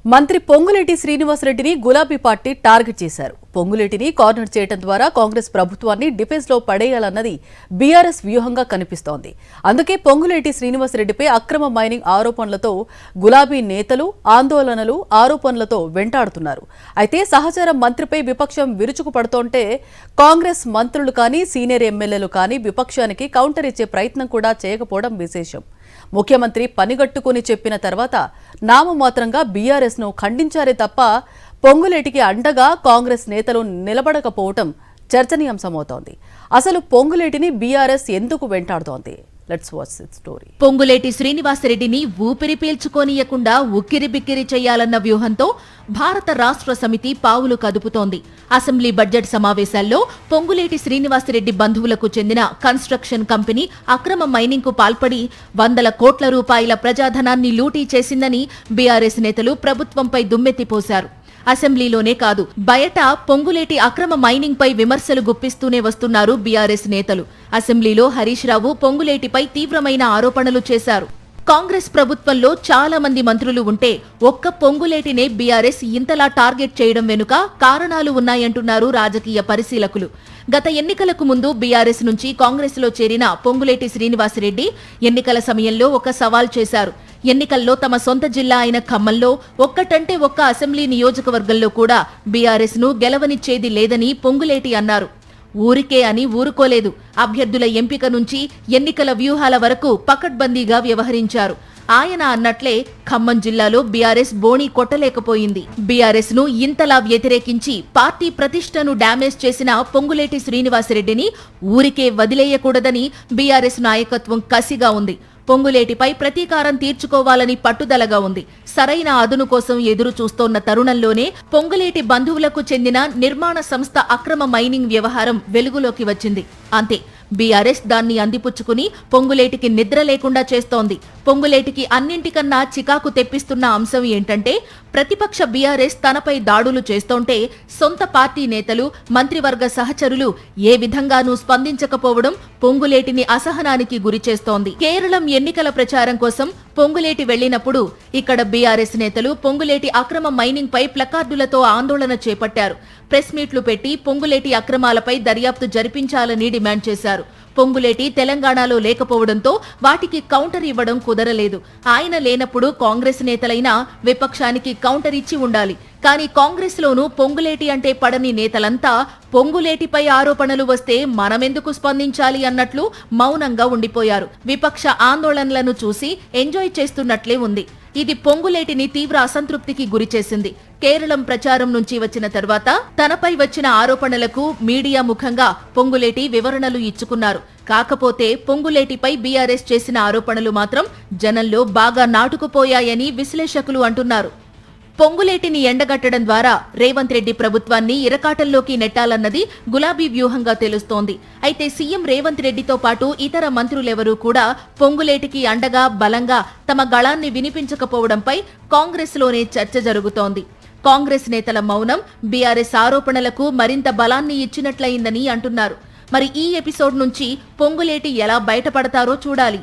మంత్రి పొంగులేటి శ్రీనివాసరెడ్డిని గులాబీ party target చేశారు. పొంగులేటిని కార్నర్ చేయడం ద్వారా కాంగ్రెస్ ప్రభుత్వాన్ని డిఫెన్స్ లో పడేయాలన్నది బీఆర్ఎస్ వ్యూహంగా కనిపిస్తోంది. అందుకే పొంగులేటి శ్రీనివాసరెడ్డిపై అక్రమ మైనింగ్ ఆరోపణలతో గులాబీ నేతలు ఆరోపణలతో వెంటాడుతున్నారు. అయితే సహచర మంత్రిపై విపక్షం విరుచుకుపడుతోంటే కాంగ్రెస్ మంత్రులు కానీ సీనియర్ ఎమ్మెల్యేలు కానీ విపక్షానికి కౌంటర్ ఇచ్చే ప్రయత్నం కూడా చేయకపోవడం విశేషం. ముఖ్యమంత్రి పనిగట్టుకుని చెప్పిన తర్వాత నామమాత్రంగా బీఆర్ఎస్ ను ఖండించారే తప్ప పొంగులేటికి అండగా కాంగ్రెస్ నేతలు నిలబడకపోవటం చర్చనీయాంశమవుతోంది. అసలు పొంగులేటిని బీఆర్ఎస్ ఎందుకు వెంటాడుతోంది? Let's watch this story. Ponguleti శ్రీనివాసరెడ్డిని ఊపిరి పీల్చుకోనియకుండా ఉక్కిరిబిక్కిరి చేయాలన్న వ్యూహంతో భారత రాష్ట్ర సమితి పావులు కదుపుతోంది. అసెంబ్లీ బడ్జెట్ సమావేశాల్లో పొంగులేటి శ్రీనివాసరెడ్డి బంధువులకు చెందిన కన్స్ట్రక్షన్ కంపెనీ అక్రమ మైనింగ్ కు పాల్పడి వందల కోట్ల రూపాయల ప్రజాధనాన్ని లూటీ చేసిందని బీఆర్ఎస్ నేతలు ప్రభుత్వంపై దుమ్మెత్తిపోశారు. అసెంబ్లీలోనే కాదు, బయట పొంగులేటి అక్రమ మైనింగ్ పై విమర్శలు గుప్పిస్తూనే వస్తున్నారు బీఆర్ఎస్ నేతలు. అసెంబ్లీలో హరీష్ రావు పొంగులేటిపై తీవ్రమైన ఆరోపణలు చేశారు. కాంగ్రెస్ ప్రభుత్వంలో చాలా మంది మంత్రులు ఉంటే ఒక్క పొంగులేటినే బీఆర్ఎస్ ఇంతలా టార్గెట్ చేయడం వెనుక కారణాలు ఉన్నాయంటున్నారు రాజకీయ పరిశీలకులు. గత ఎన్నికలకు ముందు బీఆర్ఎస్ నుంచి కాంగ్రెస్ లో చేరిన పొంగులేటి శ్రీనివాసరెడ్డి ఎన్నికల సమయంలో ఒక సవాల్ చేశారు. ఎన్నికల్లో తమ సొంత జిల్లా అయిన ఖమ్మంలో ఒక్కటంటే ఒక్క అసెంబ్లీ నియోజకవర్గంలో కూడా బీఆర్ఎస్ ను గెలవనిచ్చేది లేదని పొంగులేటి అన్నారు. ఊరికే అని ఊరుకోలేదు. అభ్యర్థుల ఎంపిక నుంచి ఎన్నికల వ్యూహాల వరకు పకడ్బందీగా వ్యవహరించారు. ఆయన అన్నట్లే ఖమ్మం జిల్లాలో బీఆర్ఎస్ బోణీ కొట్టలేకపోయింది. బీఆర్ఎస్ ను ఇంతలా వ్యతిరేకించి పార్టీ ప్రతిష్టను డ్యామేజ్ చేసిన పొంగులేటి శ్రీనివాసరెడ్డిని ఊరికే వదిలేయకూడదని బీఆర్ఎస్ నాయకత్వం కసిగా ఉంది. పొంగులేటిపై ప్రతీకారం తీర్చుకోవాలని పట్టుదలగా ఉంది. సరైన అదును కోసం ఎదురు చూస్తోన్న తరుణంలోనే పొంగులేటి బంధువులకు చెందిన నిర్మాణ సంస్థ అక్రమ మైనింగ్ వ్యవహారం వెలుగులోకి వచ్చింది. అంతే, బీఆర్ఎస్ దాన్ని అందిపుచ్చుకుని పొంగులేటికి నిద్ర లేకుండా చేస్తోంది. పొంగులేటికి అన్నింటికన్నా చికాకు తెప్పిస్తున్న అంశం ఏంటంటే, ప్రతిపక్ష బీఆర్ఎస్ తనపై దాడులు చేస్తోంటే సొంత పార్టీ నేతలు, మంత్రివర్గ సహచరులు ఏ విధంగానూ స్పందించకపోవడం పొంగులేటిని అసహనానికి గురిచేస్తోంది. కేరళం ఎన్నికల ప్రచారం కోసం పొంగులేటి వెళ్లినప్పుడు ఇక్కడ బీఆర్ఎస్ నేతలు పొంగులేటి అక్రమ మైనింగ్ పై ప్లకార్డులతో ఆందోళన చేపట్టారు. ప్రెస్ మీట్లు పెట్టి పొంగులేటి అక్రమాలపై దర్యాప్తు జరిపించాలని డిమాండ్ చేశారు. పొంగులేటి తెలంగాణలో లేకపోవడంతో వాటికి కౌంటర్ ఇవ్వడం కుదరలేదు. ఆయన లేనప్పుడు కాంగ్రెస్ నేతలైనా విపక్షానికి కౌంటర్ ఇచ్చి ఉండాలి. కానీ కాంగ్రెస్ లోనూ పొంగులేటి అంటే పడని నేతలంతా పొంగులేటిపై ఆరోపణలు వస్తే మనమెందుకు స్పందించాలి అన్నట్లు మౌనంగా ఉండిపోయారు. విపక్ష ఆందోళనలను చూసి ఎంజాయ్ చేస్తున్నట్లే ఉంది. ఇది పొంగులేటిని తీవ్ర అసంతృప్తికి గురిచేసింది. కేరళం ప్రచారం నుంచి వచ్చిన తర్వాత తనపై వచ్చిన ఆరోపణలకు మీడియా ముఖంగా పొంగులేటి వివరణలు ఇచ్చుకున్నారు. కాకపోతే పొంగులేటిపై బీఆర్ఎస్ చేసిన ఆరోపణలు మాత్రం జనంలో బాగా నాటుకుపోయాయని విశ్లేషకులు అంటున్నారు. పొంగులేటిని ఎండగట్టడం ద్వారా రేవంత్ రెడ్డి ప్రభుత్వాన్ని ఇరకాటంలోకి నెట్టాలన్నది గులాబీ వ్యూహంగా తెలుస్తోంది. అయితే సీఎం రేవంత్ రెడ్డితో పాటు ఇతర మంత్రులెవరూ కూడా పొంగులేటికి అండగా బలంగా తమ గళాన్ని వినిపించకపోవడంపై కాంగ్రెస్లోనే చర్చ జరుగుతోంది. కాంగ్రెస్ నేతల మౌనం బీఆర్ఎస్ ఆరోపణలకు మరింత బలాన్ని ఇచ్చినట్లయిందని అంటున్నారు. మరి ఈ ఎపిసోడ్ నుంచి పొంగులేటి ఎలా బయటపడతారో చూడాలి.